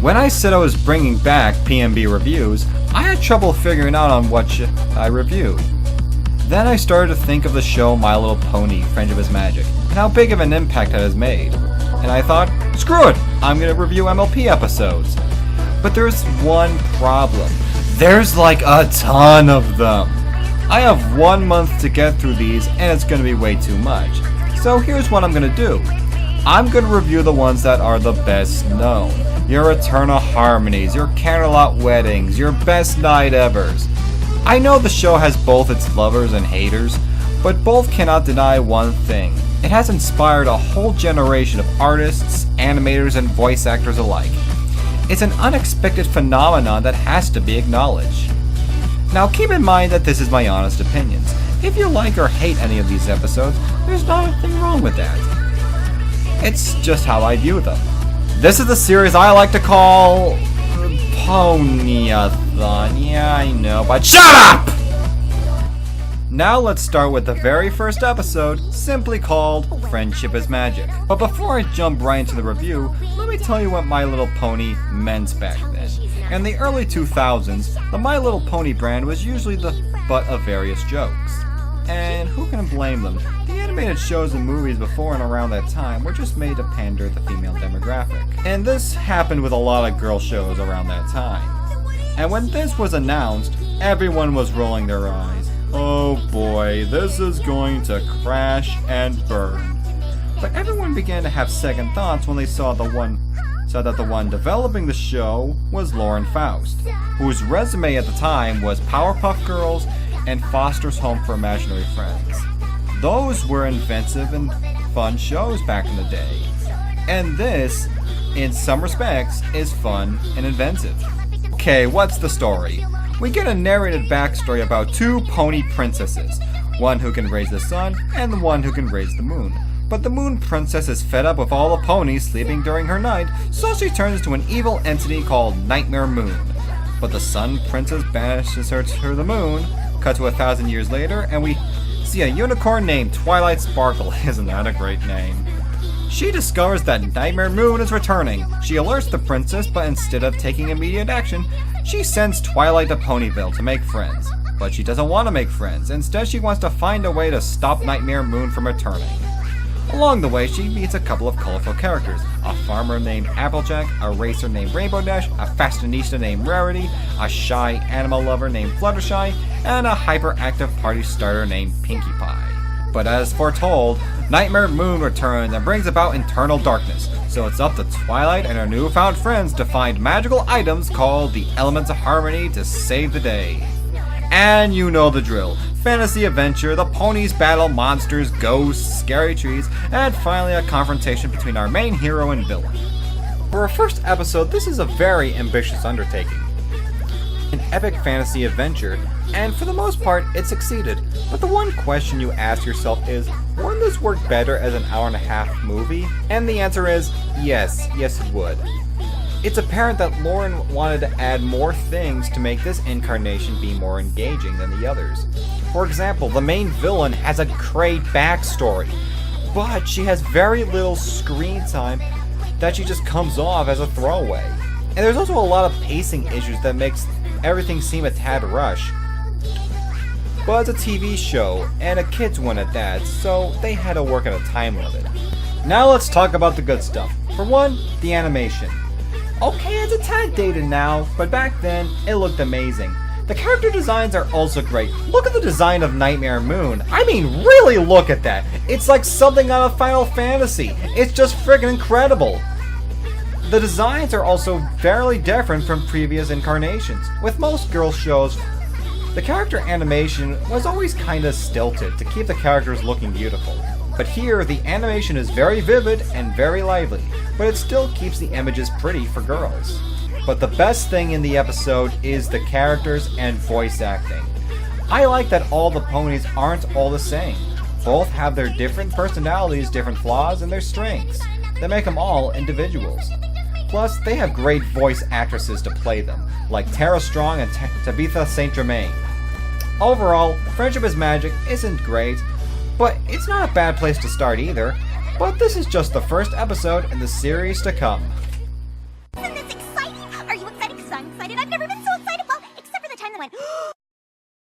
When I said I was bringing back PMB Reviews, I had trouble figuring out on what I reviewed. Then I started to think of the show My Little Pony: Friendship is Magic, and how big of an impact it has made. And I thought, screw it, I'm gonna review MLP episodes. But there's one problem. There's like a ton of them. I have 1 month to get through these, and it's gonna be way too much. So here's what I'm gonna do. I'm gonna review the ones that are the best known. Your Eternal Harmonies, your Candlelight Weddings, your Best Night Evers. I know the show has both its lovers and haters, but both cannot deny one thing. It has inspired a whole generation of artists, animators, and voice actors alike. It's an unexpected phenomenon that has to be acknowledged. Now keep in mind that this is my honest opinions. If you like or hate any of these episodes, there's nothing wrong with that. It's just how I view them. This is the series I like to call Pony-A-Thon. Yeah, I know, but shut up! Now let's start with the very first episode, simply called Friendship is Magic. But before I jump right into the review, let me tell you what My Little Pony meant back then. In the early 2000s, the My Little Pony brand was usually the butt of various jokes. And who can blame them? The animated shows and movies before and around that time were just made to pander to the female demographic. And this happened with a lot of girl shows around that time. And when this was announced, everyone was rolling their eyes. Oh boy, this is going to crash and burn. But everyone began to have second thoughts when they saw that the one developing the show was Lauren Faust, whose resume at the time was Powerpuff Girls and Foster's Home for Imaginary Friends. Those were inventive and fun shows back in the day. And this, in some respects, is fun and inventive. Okay, what's the story? We get a narrated backstory about two pony princesses, one who can raise the sun and the one who can raise the moon. But the moon princess is fed up with all the ponies sleeping during her night, so she turns to an evil entity called Nightmare Moon. But the sun princess banishes her to the moon. Cut to 1,000 years later, and we see a unicorn named Twilight Sparkle. Isn't that a great name? She discovers that Nightmare Moon is returning. She alerts the princess, but instead of taking immediate action, she sends Twilight to Ponyville to make friends. But she doesn't want to make friends. Instead, she wants to find a way to stop Nightmare Moon from returning. Along the way, she meets a couple of colorful characters. A farmer named Applejack, a racer named Rainbow Dash, a fashionista named Rarity, a shy animal lover named Fluttershy, and a hyperactive party starter named Pinkie Pie. But as foretold, Nightmare Moon returns and brings about internal darkness, so it's up to Twilight and her newfound friends to find magical items called the Elements of Harmony to save the day. And you know the drill. Fantasy adventure, the ponies battle monsters, ghosts, scary trees, and finally a confrontation between our main hero and villain. For a first episode, this is a very ambitious undertaking. An epic fantasy adventure, and for the most part, it succeeded. But the one question you ask yourself is, wouldn't this work better as an hour-and-a-half movie? And the answer is, yes it would. It's apparent that Lauren wanted to add more things to make this incarnation be more engaging than the others. For example, the main villain has a great backstory, but she has very little screen time that she just comes off as a throwaway. And there's also a lot of pacing issues that makes everything seem a tad rushed. But it's a TV show, and a kid's one at that, so they had to work at a time limit. Now let's talk about the good stuff. For one, the animation. Okay, it's a tad dated now, but back then, it looked amazing. The character designs are also great. Look at the design of Nightmare Moon. I mean, really look at that. It's like something out of Final Fantasy. It's just friggin' incredible. The designs are also fairly different from previous incarnations. With most girl shows, the character animation was always kinda stilted to keep the characters looking beautiful. But here, the animation is very vivid and very lively, but it still keeps the images pretty for girls. But the best thing in the episode is the characters and voice acting. I like that all the ponies aren't all the same. Both have their different personalities, different flaws, and their strengths that make them all individuals. Plus, they have great voice actresses to play them, like Tara Strong and Tabitha St. Germain. Overall, Friendship is Magic isn't great, but it's not a bad place to start either. But this is just the first episode in the series to come. Isn't this exciting? I'm excited. I've never been so